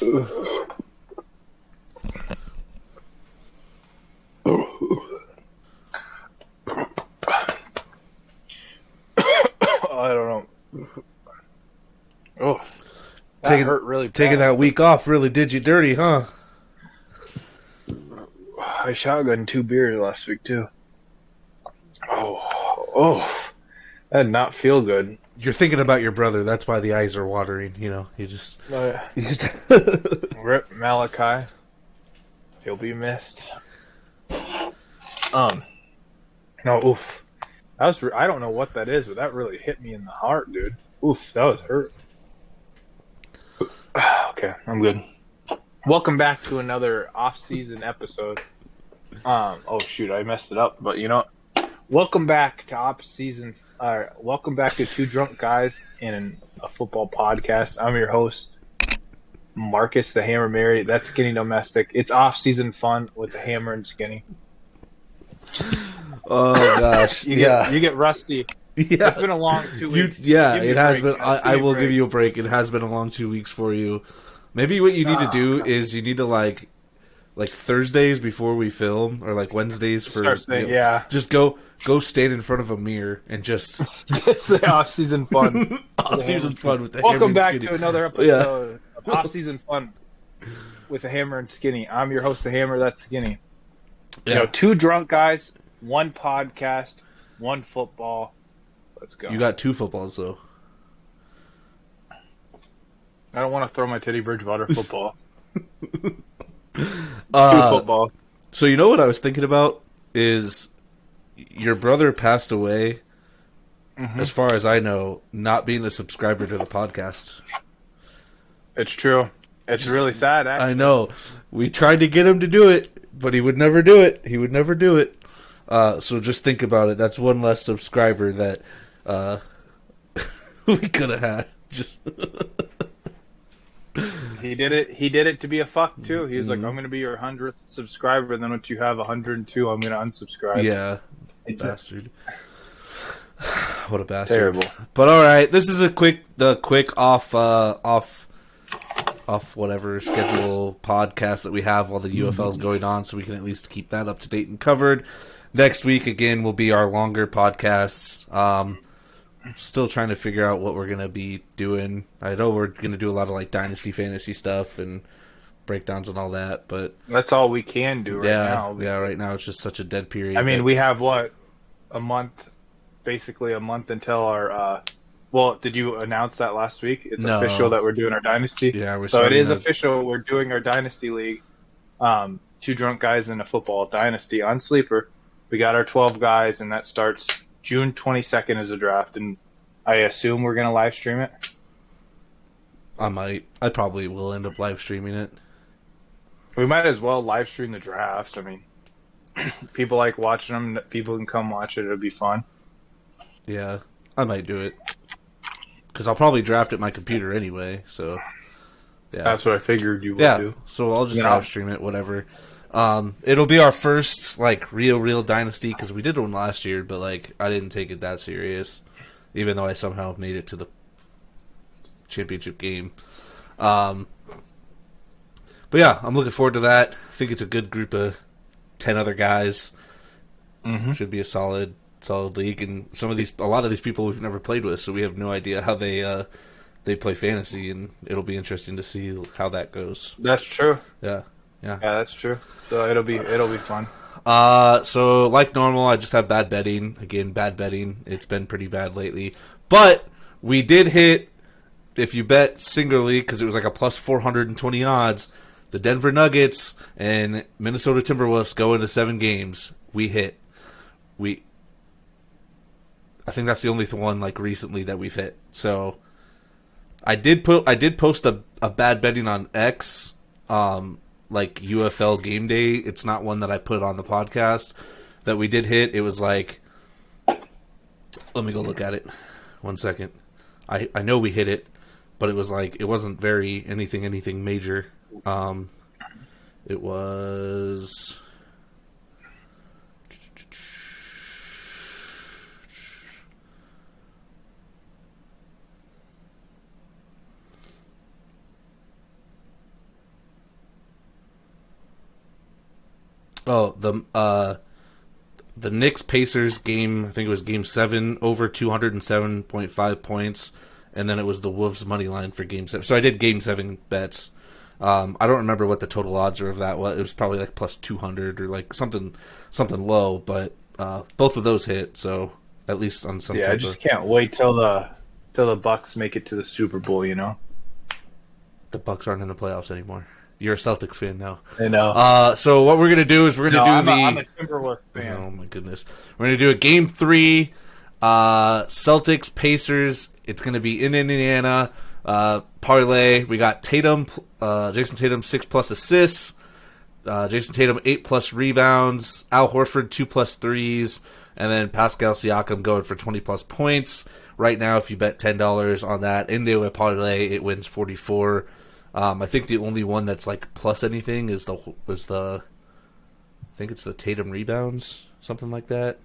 I don't know. Oh, that hurt really bad. Taking that week off really did you dirty, huh? I shotgunned 2 beers last week too. Oh, that did not feel good. You're thinking about your brother. That's why the eyes are watering. You just Rip Malachi. He'll be missed. No, oof. I don't know what that is, but that really hit me in the heart, dude. Oof, that was hurt. Okay, I'm good. Welcome back to another off-season episode. Oh shoot, I messed it up, but welcome back to off-season. Welcome back to Two Drunk Guys in a Football Podcast. I'm your host, Marcus the Hammer Mary. That's Skinny Domestic. It's off-season fun with the Hammer and Skinny. Oh gosh, you get rusty. Yeah, it's been a long 2 weeks. It has been. I will give you a break. It has been a long 2 weeks for you. Maybe what you need to do is you need to like Thursdays before we film, or like Wednesdays for just go stand in front of a mirror and just it's the off-season fun. Off-season fun with the Welcome Hammer and back Skinny. to another episode of off-season fun with the Hammer and Skinny. I'm your host, the Hammer. That's Skinny. Yeah. Two drunk guys, one podcast, one football. Let's go. You got 2 footballs though. I don't want to throw my Teddy Bridgewater football. 2 football. So you know what I was thinking about is your brother passed away, as far as I know, not being a subscriber to the podcast. It's true. It's really sad, actually. I know. We tried to get him to do it, but he would never do it. So just think about it. That's one less subscriber that we could have had. Just He did it to be a fuck too. He was like, "I'm going to be your 100th subscriber, and then once you have 102, I'm going to unsubscribe." Yeah, bastard. What a bastard! Terrible. But all right, this is the quick off whatever schedule podcast that we have while the UFL is going on, so we can at least keep that up to date and covered. Next week again will be our longer podcasts. Still trying to figure out what we're going to be doing. I know we're going to do a lot of like Dynasty Fantasy stuff and breakdowns and all that, but that's all we can do now. Yeah, right now it's just such a dead period. I mean, we have basically a month until our did you announce that last week? It's official that we're doing our Dynasty? Yeah, so it is official. We're doing our Dynasty League. 2 drunk guys in a football Dynasty on Sleeper. We got our 12 guys, and that starts June 22nd is a draft, and I assume we're going to live stream it. I might. I probably will end up live streaming it. We might as well live stream the drafts. I mean, people like watching them. People can come watch it. It'll be fun. Yeah, I might do it. Because I'll probably draft it on my computer anyway, so yeah. That's what I figured you would do. So I'll just live stream it, whatever. It'll be our first like real Dynasty, because we did one last year, but like I didn't take it that serious, even though I somehow made it to the championship game. But yeah, I'm looking forward to that. I think it's a good group of 10 other guys. Should be a solid league, and a lot of these people we've never played with, so we have no idea how they play fantasy, and it'll be interesting to see how that goes. That's true. Yeah, that's true. So it'll be fun. So like normal, I just have bad betting. Again, bad betting. It's been pretty bad lately, but we did hit. If you bet singularly, because it was like a plus 420 odds, the Denver Nuggets and Minnesota Timberwolves go into 7 games. We hit. I think that's the only one like recently that we've hit. So I did post a bad betting on X, like UFL game day. It's not one that I put on the podcast that we did hit. It was like, let me go look at it. 1 second. I know we hit it, but it was like, it wasn't very anything major. It was. Oh, the Knicks Pacers game, I think it was game 7, over 207.5 points, and then it was the Wolves money line for game 7. So I did game 7 bets. I don't remember what the total odds are of that was. It was probably like plus 200 or like something low, but both of those hit, so at least on some I just can't wait till the Bucks make it to the Super Bowl, you know? The Bucks aren't in the playoffs anymore. You're a Celtics fan now. I know. So what we're going to do is we're going to do I'm a Timberwolves fan. Oh, my goodness. We're going to do a Game 3, Celtics, Pacers. It's going to be in Indiana. Parlay. We got Tatum, Jason Tatum, 6+ assists. Jason Tatum, 8+ rebounds. Al Horford, 2+ threes. And then Pascal Siakam going for 20+ points. Right now, if you bet $10 on that into a parlay, it wins 44. I think the only one that's like plus anything is I think it's the Tatum rebounds, something like that.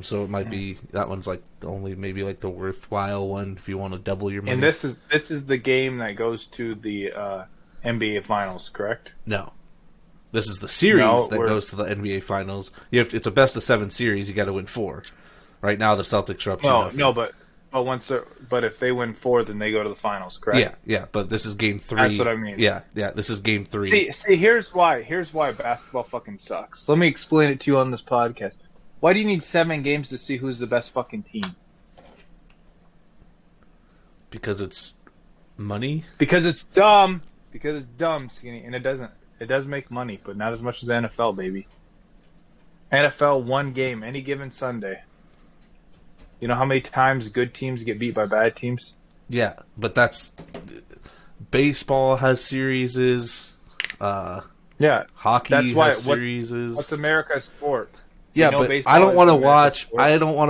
So it might be that one's like the only maybe like the worthwhile one if you want to double your money. And this is the game that goes to the NBA Finals, correct? No, this is the series that goes to the NBA Finals. It's a best of 7 series. You got to win 4. Right now the Celtics are up 2-0. No, but if they win 4, then they go to the finals, correct? Yeah. But this is game 3. That's what I mean. Yeah. This is game 3. See, here's why basketball fucking sucks. Let me explain it to you on this podcast. Why do you need 7 games to see who's the best fucking team? Because it's money. Because it's dumb. Skinny, and it does make money, but not as much as the NFL, baby. NFL 1 game any given Sunday. You know how many times good teams get beat by bad teams? Yeah, but that's baseball has series. Yeah, hockey has series. What's America's sport? Yeah, but I don't want to watch. I don't want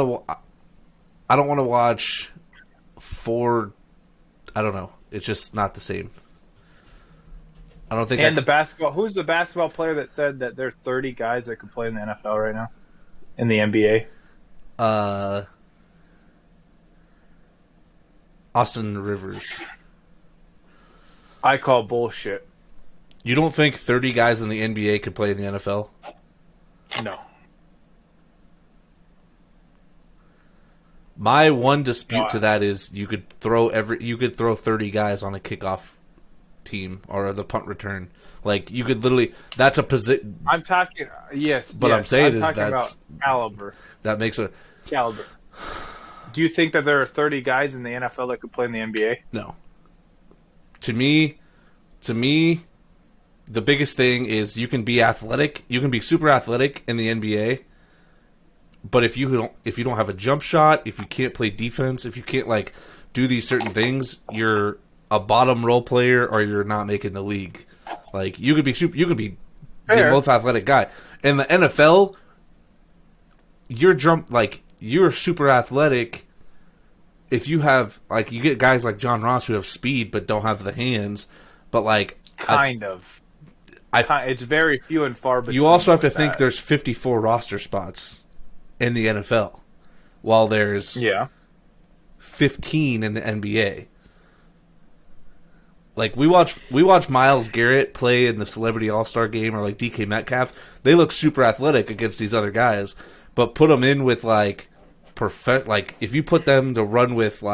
to watch 4. I don't know. It's just not the same. I don't think. And the basketball. Who's the basketball player that said that there are 30 guys that could play in the NFL right now, in the NBA? Austin Rivers. I call bullshit. You don't think 30 guys in the NBA could play in the NFL? No. My one dispute to that is you could throw 30 guys on a kickoff team or the punt return. Like you could literally that's a position. I'm talking yes, but yes, I'm saying is that's about caliber. That makes a caliber. Do you think that there are 30 guys in the NFL that could play in the NBA? No. To me, the biggest thing is you can be athletic. You can be super athletic in the NBA, but if you don't have a jump shot, if you can't play defense, if you can't like do these certain things, you're a bottom role player or you're not making the league. Like you could be the most athletic guy in the NFL. You're super athletic. If you have you get guys like John Ross who have speed but don't have the hands, but it's very few and far between. You also have to think there's 54 roster spots in the NFL, while there's 15 in the NBA. Like we watch Myles Garrett play in the Celebrity All-Star Game or like DK Metcalf. They look super athletic against these other guys, but put them in with if you put them to run with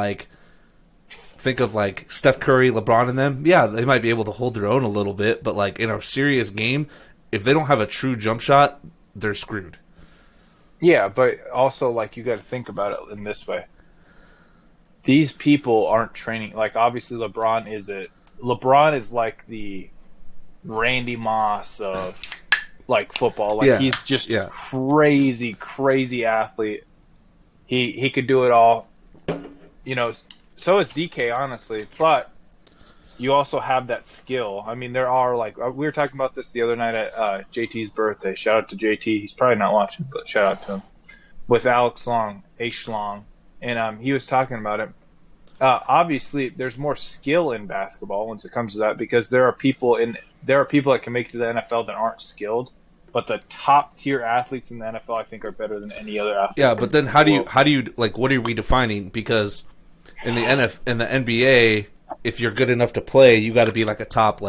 think of Steph Curry, LeBron and them, yeah, they might be able to hold their own a little bit, but in a serious game, if they don't have a true jump shot, they're screwed. Yeah, but also you got to think about it in this way. These people aren't training. Obviously LeBron is like the Randy Moss of football. He's just crazy athlete. He could do it all. So is DK, honestly. But you also have that skill. I mean, there are we were talking about this the other night at JT's birthday. Shout out to JT. He's probably not watching, but shout out to him. With Alex Long, H-Long. And he was talking about it. Obviously, there's more skill in basketball once it comes to that because there are people that can make it to the NFL that aren't skilled. But the top tier athletes in the NFL, I think, are better than any other athlete. Yeah, but then how do you what are we defining? Because in the NBA, if you're good enough to play, you got to be a top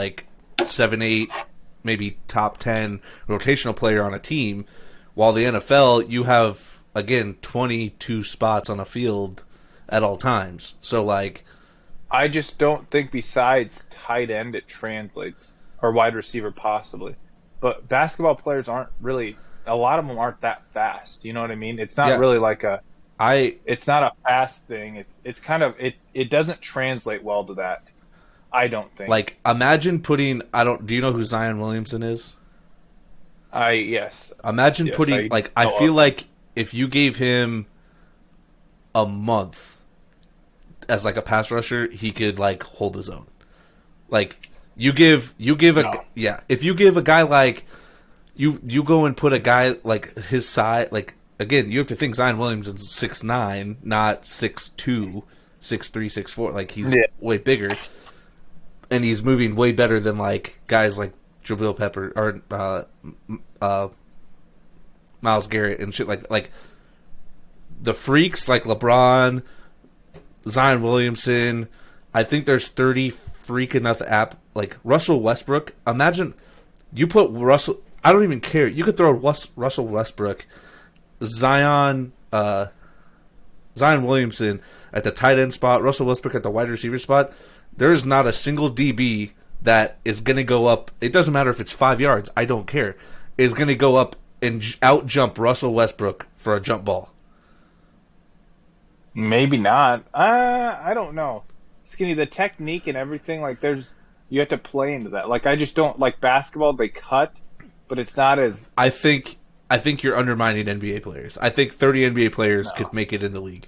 7, 8, maybe top 10 rotational player on a team, while the NFL, you have, again, 22 spots on a field at all times. So, like, I just don't think besides tight end it translates, or wide receiver possibly. But basketball players aren't really, a lot of them aren't that fast. You know what I mean? It's not yeah, really like I it's not a fast thing. It's kind of, it doesn't translate well to that. I don't think. like imagine putting. Do you know who Zion Williamson is? Yes. Imagine Yes, putting, like, I feel like if you gave him a month as like a pass rusher, he could like hold his own. Like you give No. if you give a guy like you go and put a guy like his size, like, again, you have to think Zion Williamson's 6'9", not 6'2", 6'3", 6'4". Like, he's way bigger, and he's moving way better than like guys like Jabril Pepper or Myles Garrett and shit like the freaks like LeBron, Zion Williamson. I think there's 30 freak enough like Russell Westbrook. Imagine you put Russell. I don't even care. You could throw Russell Westbrook, Zion Williamson at the tight end spot, Russell Westbrook at the wide receiver spot. There is not a single DB that is going to go up. It doesn't matter if it's 5 yards. I don't care. Is going to go up and out jump Russell Westbrook for a jump ball. Maybe not. I don't know. Skinny, the technique and everything, like, you have to play into that. Like, I just don't like basketball. They cut, but it's not as. I think you're undermining NBA players. I think 30 NBA players could make it in the league.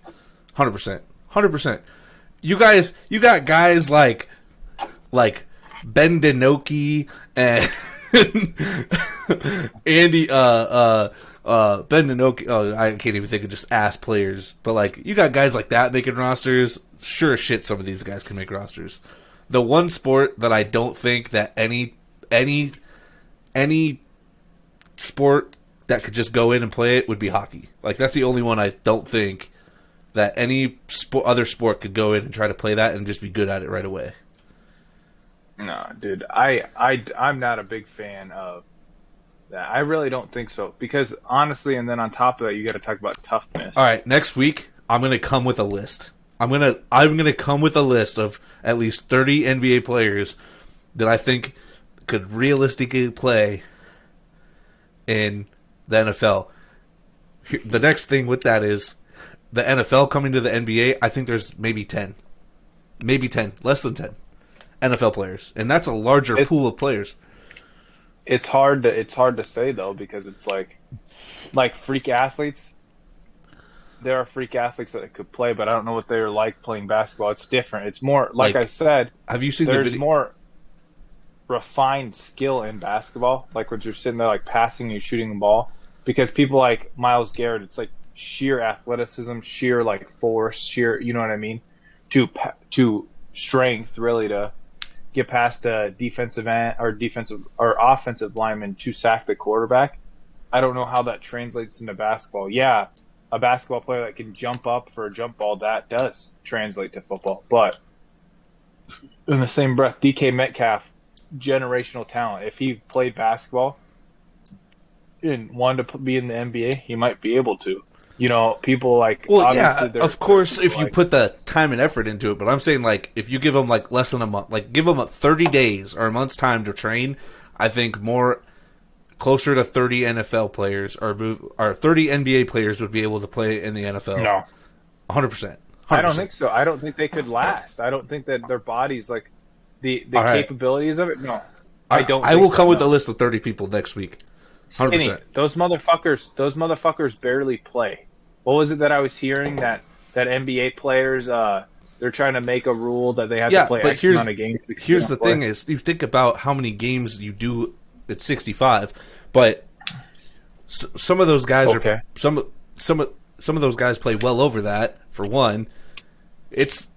100%. 100%. You got guys like Ben DiNucci and Andy Ben DiNucci. Oh, I can't even think of just ass players. But like, you got guys like that making rosters. Sure as shit, some of these guys can make rosters. The one sport that I don't think that any sport that could just go in and play it would be hockey. Like, that's the only one I don't think that any other sport could go in and try to play that and just be good at it right away. No, dude, I'm not a big fan of that. I really don't think so, because honestly, and then on top of that, you got to talk about toughness. All right, next week I'm gonna come with a list. I'm gonna come with a list of at least 30 NBA players that I think could realistically play in the NFL. The next thing with that is the NFL coming to the NBA. I think there's maybe 10, less than 10 NFL players, and that's a larger pool of players. It's hard to say though, because it's like freak athletes. There are freak athletes that could play, but I don't know what they're like playing basketball. It's different. It's more like I said. Have you seen there's more refined skill in basketball, like when you're sitting there like passing and you're shooting the ball, because people like Myles Garrett, it's like sheer athleticism, sheer like force, sheer, you know what I mean, to strength really to get past the defensive end or offensive lineman to sack the quarterback. I don't know how that translates into basketball. Yeah, a basketball player that can jump up for a jump ball, that does translate to football. But in the same breath, DK Metcalf, generational talent. If he played basketball and wanted to be in the NBA, he might be able to. You know, people like. Well, yeah, of course, if you put the time and effort into it. But I'm saying, like, if you give them like less than a month, like give them 30 days or a month's time to train, I think more closer to 30 NFL players or 30 NBA players would be able to play in the NFL. No, 100%. I don't think so. I don't think they could last. I don't think that their bodies, like the capabilities of it. No, I don't. I will come with a list of 30 people next week. 100%. Skinny, those motherfuckers barely play. What was it that I was hearing that NBA players they're trying to make a rule that they have to play X amount of games? Here's the thing: is you think about how many games you do at 65, but some of those guys are some of those guys play well over that. For one, it's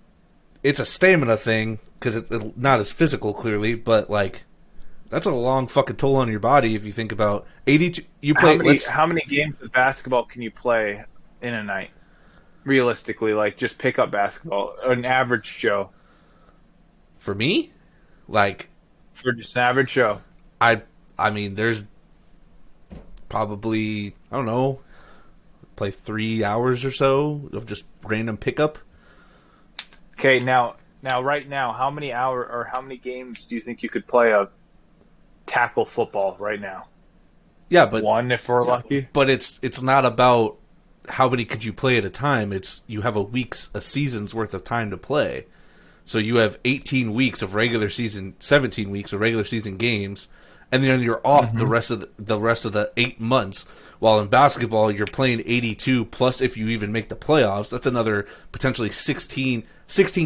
a stamina thing because it's not as physical clearly, but like that's a long fucking toll on your body if you think about 82. You play how many games of basketball can you play in a night? Realistically, like just pick up basketball, an average Joe. For me, like for just an average Joe, I mean, there's probably, I don't know, play 3 hours or so of just random pickup. Okay, now, right now, how many games do you think you could play of tackle football right now? Yeah, but One, if we're lucky. but it's not about how many could you play at a time. It's you have a season's worth of time to play. So you have 18 weeks of regular season, 17 weeks of regular season games, and then you're off the rest of the 8 months. While in basketball, you're playing 82 plus if you even make the playoffs. That's another potentially 16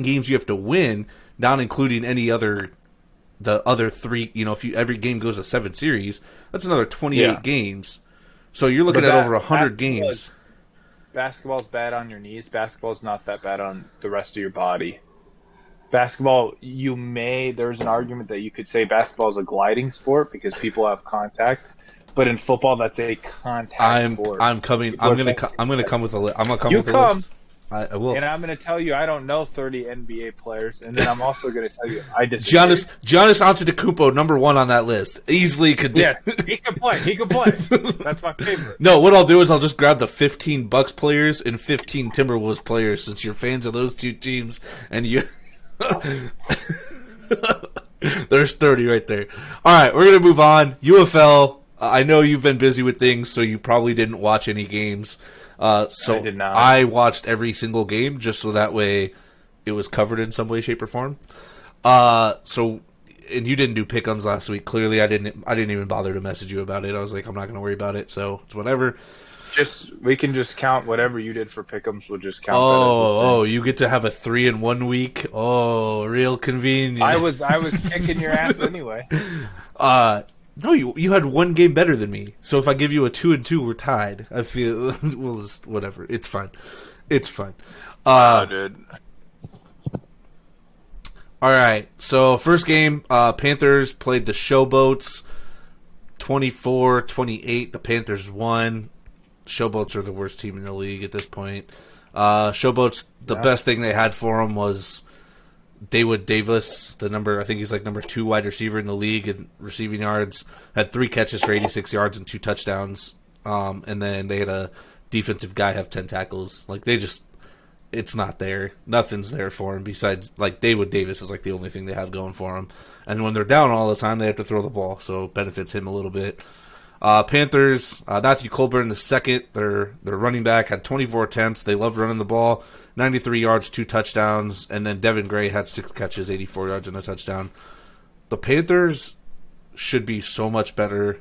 games you have to win, not including the other three. If every game goes a 7 series, that's another 28 games. So you're looking at over 100 games. Basketball's bad on your knees. Basketball's not that bad on the rest of your body. Basketball, there's an argument that you could say basketball is a gliding sport because people have contact, but in football, that's a contact sport. I'm gonna come with a list. I'm gonna come with a list. I will. And I'm going to tell you, I don't know 30 NBA players, and then I'm also going to tell you, I disagree. Giannis Antetokounmpo, number 1 on that list, easily could. Yes, he can play. That's my favorite. No, what I'll do is I'll just grab the 15 Bucks players and 15 Timberwolves players, since you're fans of those two teams, and you. There's 30 right there. All right, we're gonna move on. UFL. I know you've been busy with things, so you probably didn't watch any games. So I did not. I watched every single game just so that way it was covered in some way, shape, or form. And you didn't do pick'ems last week. Clearly, I didn't even bother to message you about it. I was like, I'm not gonna worry about it. So it's whatever. We can just count whatever you did for pick'ems. We'll just count. Oh, you get to have a 3 in 1 week. Oh, real convenient. I was kicking your ass anyway. No, you had 1 game better than me. So if I give you a 2 and 2, we're tied. I feel we'll just whatever. It's fine. Dude. All right. So first game, Panthers played the Showboats, 24-28. The Panthers won. Showboats are the worst team in the league at this point. Showboats, the best thing they had for them was Dawood Davis, I think he's like number 2 wide receiver in the league in receiving yards, had 3 catches for 86 yards and 2 touchdowns. And then they had a defensive guy have 10 tackles. Like it's not there. Nothing's there for him besides like Dawood Davis is like the only thing they have going for him. And when they're down all the time, they have to throw the ball, so it benefits him a little bit. Panthers, Matthew Colburn II, their running back, had 24 attempts. They loved running the ball, 93 yards, 2 touchdowns, and then Devin Gray had 6 catches, 84 yards, and a touchdown. The Panthers should be so much better.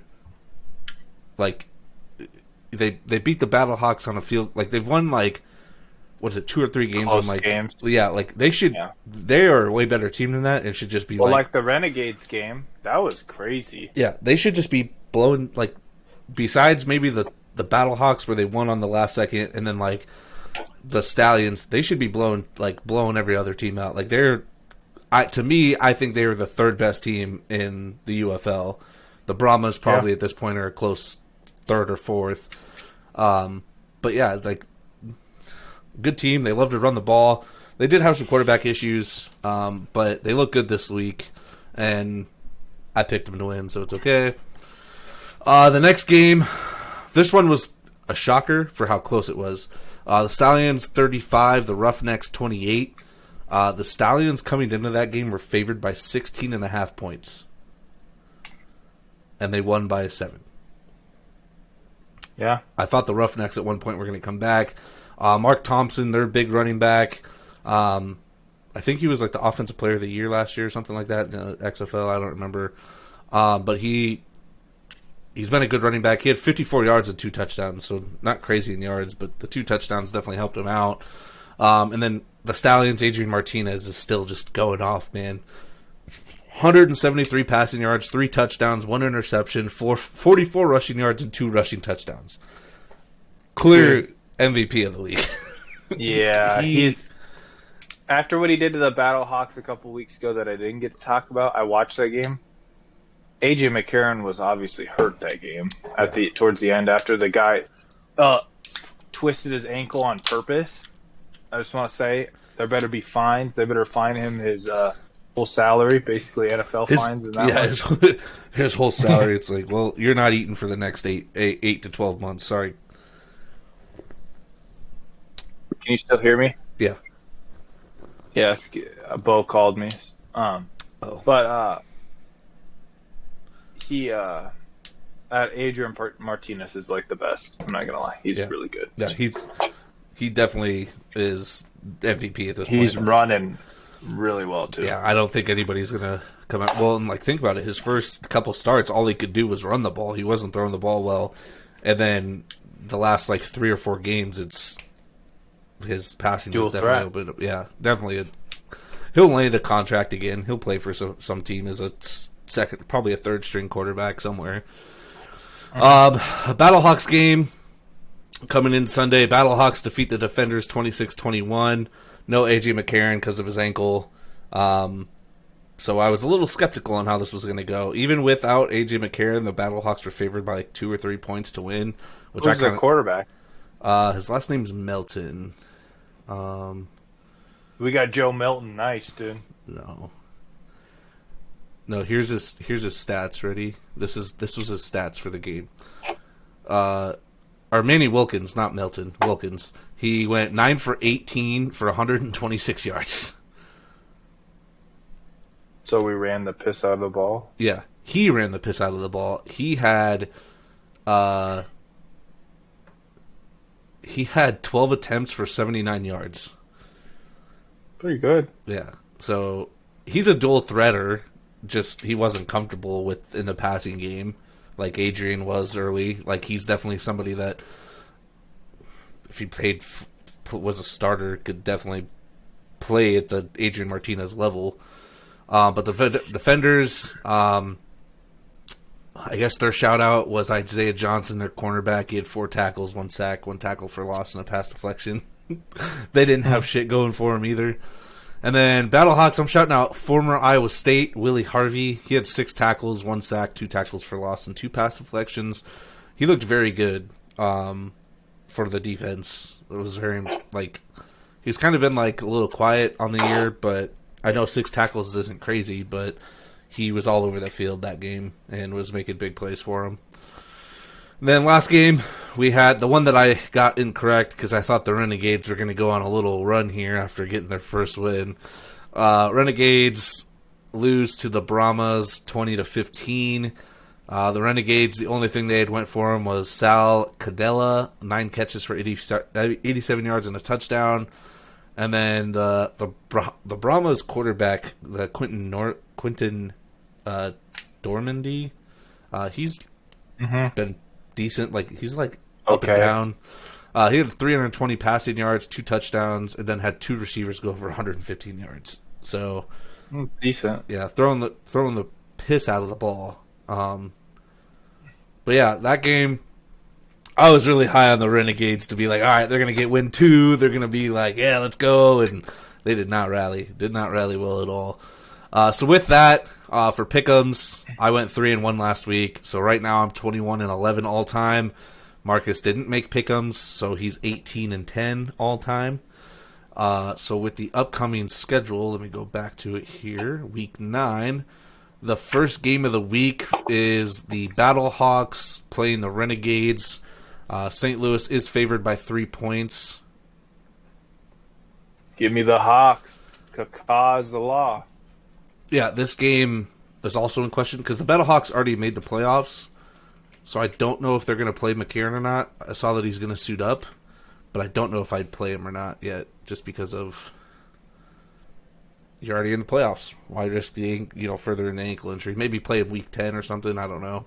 Like, they beat the Battlehawks on a field, like, they've won, like, 2 or 3 games on, like, games. Yeah, like, they are a way better team than that. It should just be like the Renegades game, that was crazy. Yeah, they should just be blowing, like, besides maybe the Battlehawks where they won on the last second, and then like the Stallions, they should be blowing every other team out. Like to me, I think they are the 3rd best team in the UFL. The Brahmas probably at this point are a close 3rd or 4th. But yeah, like good team. They love to run the ball. They did have some quarterback issues, but they look good this week, and I picked them to win, so it's okay. The next game, this one was a shocker for how close it was. The Stallions 35, the Roughnecks 28. The Stallions coming into that game were favored by 16.5 points. And they won by 7. Yeah. I thought the Roughnecks at one point were going to come back. Mark Thompson, their big running back. I think he was like the offensive player of the year last year or something like that in the XFL. I don't remember. But he's been a good running back. He had 54 yards and 2 touchdowns, so not crazy in yards, but the 2 touchdowns definitely helped him out. And then the Stallions, Adrian Martinez is still just going off, man. 173 passing yards, 3 touchdowns, 1 interception, 44 rushing yards, and 2 rushing touchdowns. Clear MVP of the league. Yeah, he's after what he did to the Battlehawks a couple weeks ago that I didn't get to talk about. I watched that game. AJ McCarron was obviously hurt that game towards the end after the guy twisted his ankle on purpose. I just want to say there better be fines. They better fine him his full salary, basically NFL fines and that. Yeah, his whole salary. It's like, well, you're not eating for the next 8 to 12 months. Sorry. Can you still hear me? Yeah. Yes, Bo called me. But Adrian Martinez is like the best. I'm not gonna lie, he's really good. Yeah, he definitely is MVP at this point. He's running really well too. Yeah, I don't think anybody's gonna come out. Well, and like think about it, his first couple starts, all he could do was run the ball. He wasn't throwing the ball well, and then the last like 3 or 4 games, it's his passing is definitely opened up. Yeah, definitely. He'll land a contract again. He'll play for some team as a second, probably a third string quarterback somewhere. A Battlehawks game coming in Sunday. Battlehawks defeat the Defenders 26-21. No AJ McCarron because of his ankle. So I was a little skeptical on how this was going to go. Even without AJ McCarron, the Battlehawks were favored by like 2 or 3 points to win. Who's the quarterback? His last name's Melton. We got Joe Milton. Nice, dude. No, here's his stats. Ready? This was his stats for the game. Or Manny Wilkins, not Melton. Wilkins. He went 9 for 18 for 126 yards. So we ran the piss out of the ball? Yeah, he ran the piss out of the ball. He had 12 attempts for 79 yards. Pretty good. Yeah. So he's a dual threater. Just he wasn't comfortable in the passing game like Adrian was early. Like he's definitely somebody that if he was a starter could definitely play at the Adrian Martinez level. But the Defenders, I guess their shout out was Isaiah Johnson, their cornerback. He had 4 tackles, 1 sack, 1 tackle for loss, and a pass deflection. They didn't have shit going for him either. And then Battlehawks, I'm shouting out former Iowa State, Willie Harvey. He had 6 tackles, 1 sack, 2 tackles for loss, and 2 pass deflections. He looked very good for the defense. It was very, he's kind of been, a little quiet on the year, but I know 6 tackles isn't crazy, but he was all over the field that game and was making big plays for him. And then last game, we had the one that I got incorrect because I thought the Renegades were going to go on a little run here after getting their first win. Renegades lose to the Brahmas 20-15. The Renegades, the only thing they had went for him was Sal Cadella, 9 catches for 87 yards and a touchdown. And then the Brahmas quarterback, the Quentin Dormandy, he's been decent. He's up and down. He had 320 passing yards, 2 touchdowns, and then had 2 receivers go over 115 yards. So decent. Yeah, throwing the piss out of the ball. But yeah, that game, I was really high on the Renegades to be like, all right, they're going to win 2. They're going to be like, yeah, let's go. And they did not rally. Did not rally well at all. So with that, for pick'ems, I went 3-1 last week. So right now I'm 21-11 all time. Marcus didn't make pick'ems, so he's 18-10 all time. So with the upcoming schedule, let me go back to it here. Week 9. The first game of the week is the Battlehawks playing the Renegades. St. Louis is favored by 3 points. Give me the Hawks. Kaka's the law. Yeah, this game is also in question because the Battlehawks already made the playoffs. So I don't know if they're going to play McCarron or not. I saw that he's going to suit up, but I don't know if I'd play him or not yet, just because of you're already in the playoffs. Why risk the further in the ankle injury? Maybe play him week 10 or something. I don't know.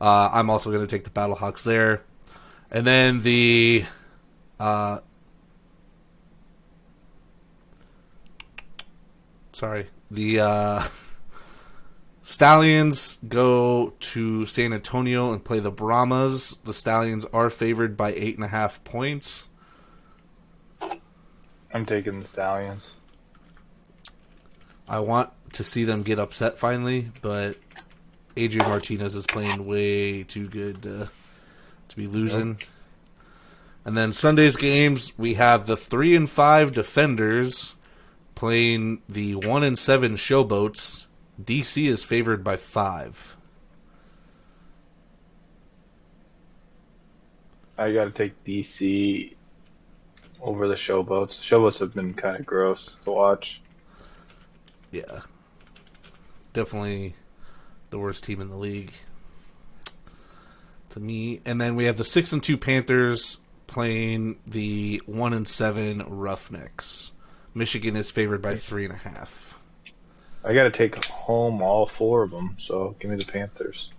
I'm also going to take the Battlehawks there, and then the Stallions go to San Antonio and play the Brahmas. The Stallions are favored by 8.5 points. I'm taking the Stallions. I want to see them get upset finally, but Adrian Martinez is playing way too good to be losing. Yep. And then Sunday's games, we have the 3-5 Defenders playing the 1-7 Showboats. DC is favored by 5. I got to take DC over the Showboats. The Showboats have been kind of gross to watch. Yeah. Definitely the worst team in the league to me. And then we have the 6-2 Panthers playing the 1-7 Roughnecks. Michigan is favored by 3.5. I got to take home all 4 of them, so give me the Panthers.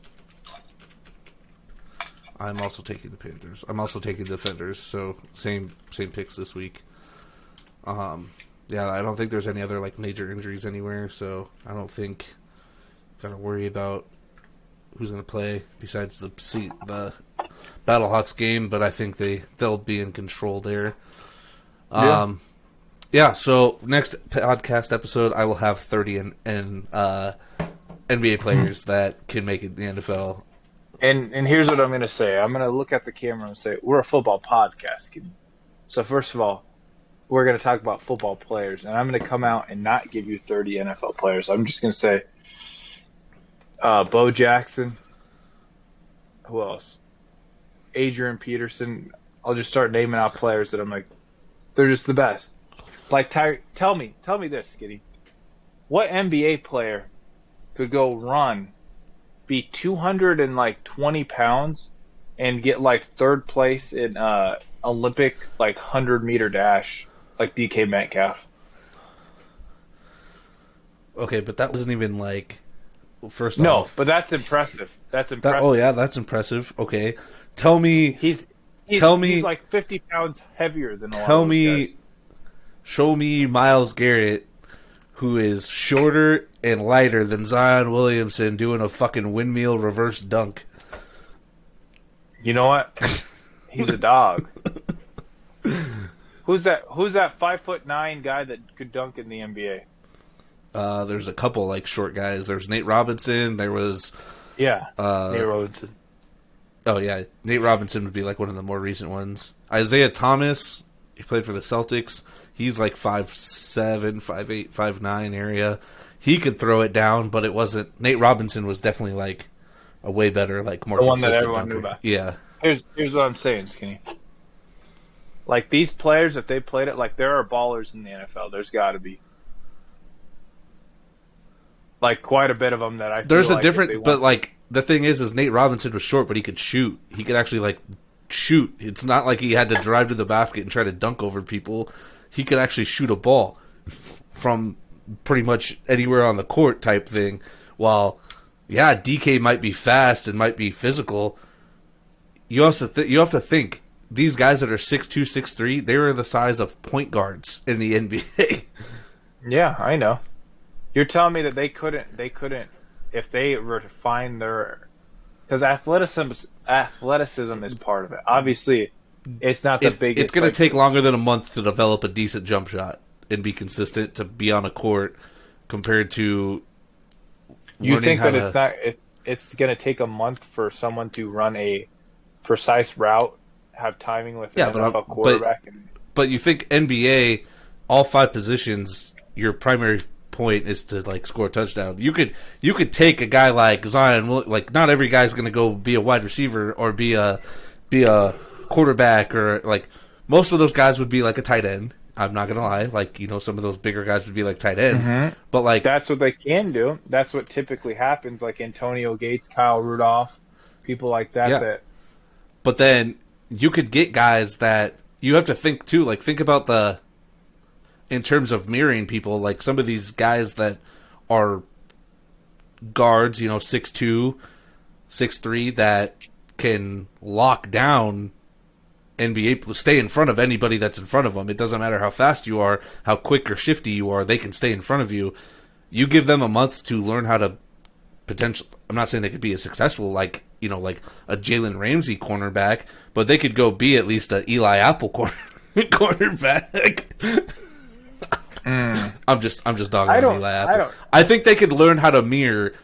I'm also taking the Panthers. I'm also taking Defenders, so same picks this week. Yeah, I don't think there's any other like major injuries anywhere, so I don't think gotta worry about who's gonna play besides the Battlehawks game. But I think they'll be in control there. Yeah. So next podcast episode, I will have 30 NBA players that can make it in the NFL. And here's what I'm going to say. I'm going to look at the camera and say, we're a football podcast. So first of all, we're going to talk about football players. And I'm going to come out and not give you 30 NFL players. I'm just going to say Bo Jackson. Who else? Adrian Peterson. I'll just start naming out players that I'm like, they're just the best. Like, tell me this, Skitty. What NBA player could go run, be 220 pounds, and get like 3rd place in Olympic like 100-meter dash like DK Metcalf? Okay, but that wasn't even like first no, off. But that's impressive. That's impressive. Oh yeah, that's impressive. Okay, tell me. He's like 50 pounds heavier than a lot of those guys. Show me Myles Garrett, who is shorter and lighter than Zion Williamson, doing a fucking windmill reverse dunk. You know what? He's a dog. Who's that 5'9" guy that could dunk in the NBA? There's a couple like short guys. There's Nate Robinson. There was Nate Robinson. Oh yeah, Nate Robinson would be like one of the more recent ones. Isaiah Thomas, he played for the Celtics. He's like 5'7", 5'8", 5'9" area. He could throw it down, but it wasn't. Nate Robinson was definitely like a way better, like more the one consistent that everyone dunker. knew about. Yeah. Here's what I'm saying, Skinny. Like these players, if they played it, like there are ballers in the NFL. There's got to be like quite a bit of them that I. There's feel a different, but like the thing is Nate Robinson was short, but he could shoot. He could actually like shoot. It's not like he had to drive to the basket and try to dunk over people. He could actually shoot a ball from pretty much anywhere on the court type thing. While, yeah, DK might be fast and might be physical. You have to think these guys that are 6'2", 6'3", they were the size of point guards in the NBA. Yeah, I know. You're telling me that they couldn't if they were to find their, because athleticism is part of it. Obviously, it's not the biggest. It's going to take longer than a month to develop a decent jump shot and be consistent to be on a court compared to. You think that it's going to take a month for someone to run a precise route, have timing with an NFL quarterback? But you think NBA, all 5 positions, your primary point is to like score a touchdown. You could take a guy like Zion, like not every guy's going to go be a wide receiver or be a quarterback, or like most of those guys would be like a tight end. I'm not gonna lie, like, you know, some of those bigger guys would be like tight ends, but like that's what they can do. That's what typically happens, like Antonio Gates, Kyle Rudolph, people like that. Yeah. But then you could get guys that you have to think too. Like think about in terms of mirroring people, like some of these guys that are guards, you know, 6'2", 6'3", that can lock down NBA, stay in front of anybody that's in front of them. It doesn't matter how fast you are, how quick or shifty you are, they can stay in front of you. You give them a month to learn how to I'm not saying they could be as successful like, you know, like a Jalen Ramsey cornerback, but they could go be at least a Eli Apple cornerback. I'm just dogging on Eli Apple. I think they could learn how to mirror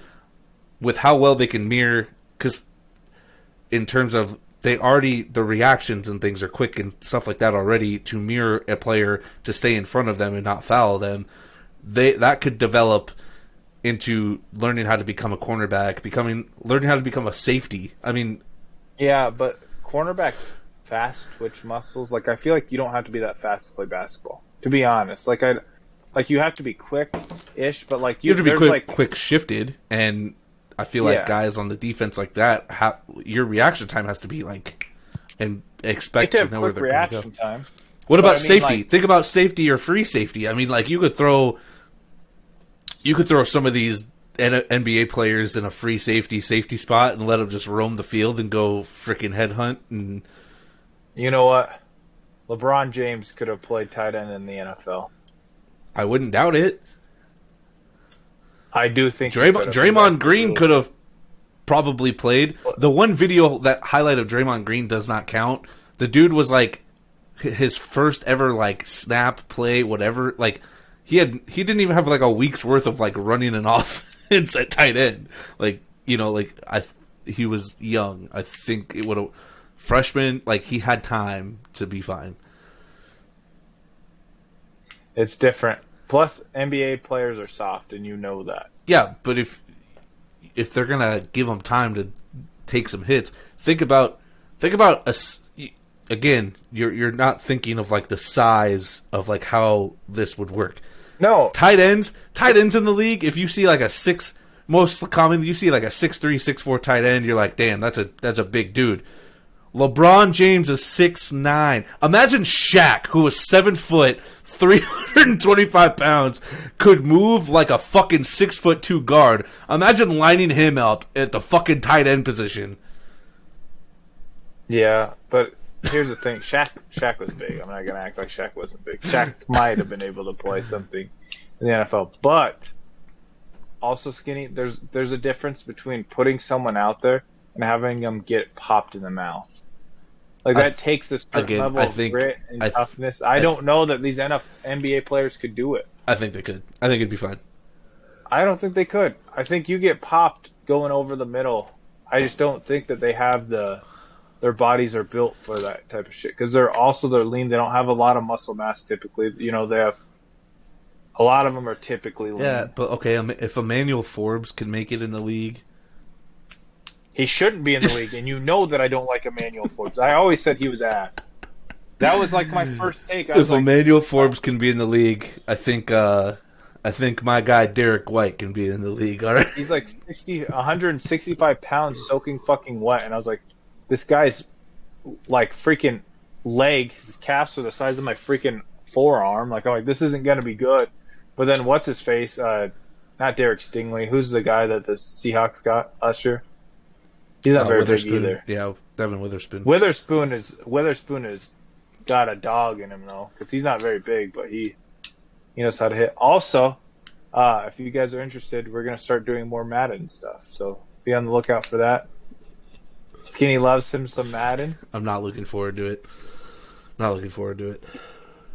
with how well they can mirror, because in terms of the reactions and things are quick and stuff like that already to mirror a player to stay in front of them and not foul them. That could develop into learning how to become a cornerback, learning how to become a safety. I mean, yeah, but cornerbacks fast twitch muscles. Like I feel like you don't have to be that fast to play basketball. To be honest, like you have to be quick-ish, but like you have to be quick shifted, and I feel like guys on the defense like that, your reaction time has to be like, and expect to know where they're going to go. Time. What about safety? Think about safety or free safety. I mean, like you could throw some of these NBA players in a free safety spot and let them just roam the field and go freaking headhunt. And you know what? LeBron James could have played tight end in the NFL. I wouldn't doubt it. I do think Draymond Green could have probably played. The one video that highlight of Draymond Green does not count. The dude was like his first ever like snap play, whatever. Like he didn't even have like a week's worth of like running an offense at tight end. Like he was young. I think it would have freshman. Like he had time to be fine. It's different. Plus, NBA players are soft, and you know that. Yeah, but if they're gonna give them time to take some hits, think about again. You're not thinking of like the size of like how this would work. No, tight ends in the league. If you see like most commonly you see like a 6'3", 6'4" tight end, you're like, damn, that's a big dude. LeBron James is 6'9". Imagine Shaq, who was 7 foot, 325 pounds, could move like a fucking 6'2" guard. Imagine lining him up at the fucking tight end position. Yeah, but here's the thing: Shaq was big. I'm not gonna act like Shaq wasn't big. Shaq might have been able to play something in the NFL, but also skinny. There's a difference between putting someone out there and having them get popped in the mouth. Like that takes this level of grit and toughness. I don't know that these NBA players could do it. I think they could. I think it'd be fine. I don't think they could. I think you get popped going over the middle. I just don't think that they have their bodies are built for that type of shit. Because they're lean. They don't have a lot of muscle mass typically. You know, they have a lot of them are typically lean. Yeah, but okay, if Emmanuel Forbes can make it in the league. He shouldn't be in the league, and you know that I don't like Emmanuel Forbes. I always said he was ass. That was like my first take. If Emmanuel Forbes can be in the league, I think my guy Derek White can be in the league. All right, he's like 165 pounds, soaking fucking wet, and I was like, this guy's like freaking leg. His calves are the size of my freaking forearm. Like I'm like, this isn't gonna be good. But then what's his face? Not Derek Stingley. Who's the guy that the Seahawks got last year? He's not very big either. Yeah, Devin Witherspoon. Witherspoon is got a dog in him though, because he's not very big, but he knows how to hit. Also, if you guys are interested, we're gonna start doing more Madden stuff, so be on the lookout for that. Skinny loves him some Madden. I'm not looking forward to it.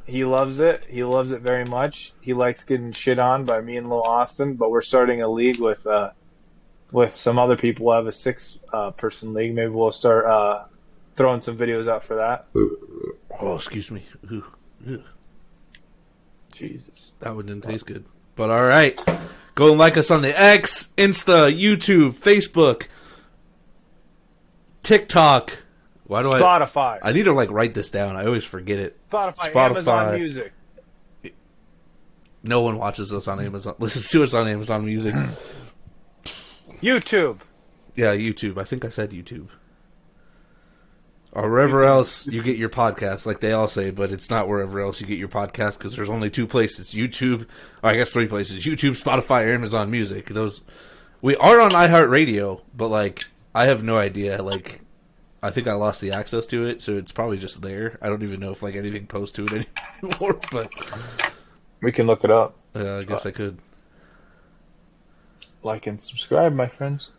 He loves it. He loves it very much. He likes getting shit on by me and Lil Austin, but we're starting a league with some other people. We'll have a 6-person league. Maybe we'll start throwing some videos out for that. Oh, excuse me. Ooh. Jesus. That one didn't taste good. But all right. Go and like us on the X, Insta, YouTube, Facebook, TikTok. Spotify. I need to write this down. I always forget it. Spotify. Amazon Music. No one watches us on Amazon. Listens to us on Amazon Music. YouTube. Yeah, YouTube. I think I said YouTube. Or wherever else you get your podcasts, like they all say, but it's not wherever else you get your podcasts because there's only 2 places. YouTube, or I guess 3 places. YouTube, Spotify, or Amazon Music. We are on iHeartRadio, but I have no idea. I think I lost the access to it, so it's probably just there. I don't even know if anything posts to it anymore, but we can look it up. I guess I could. Like and subscribe, my friends.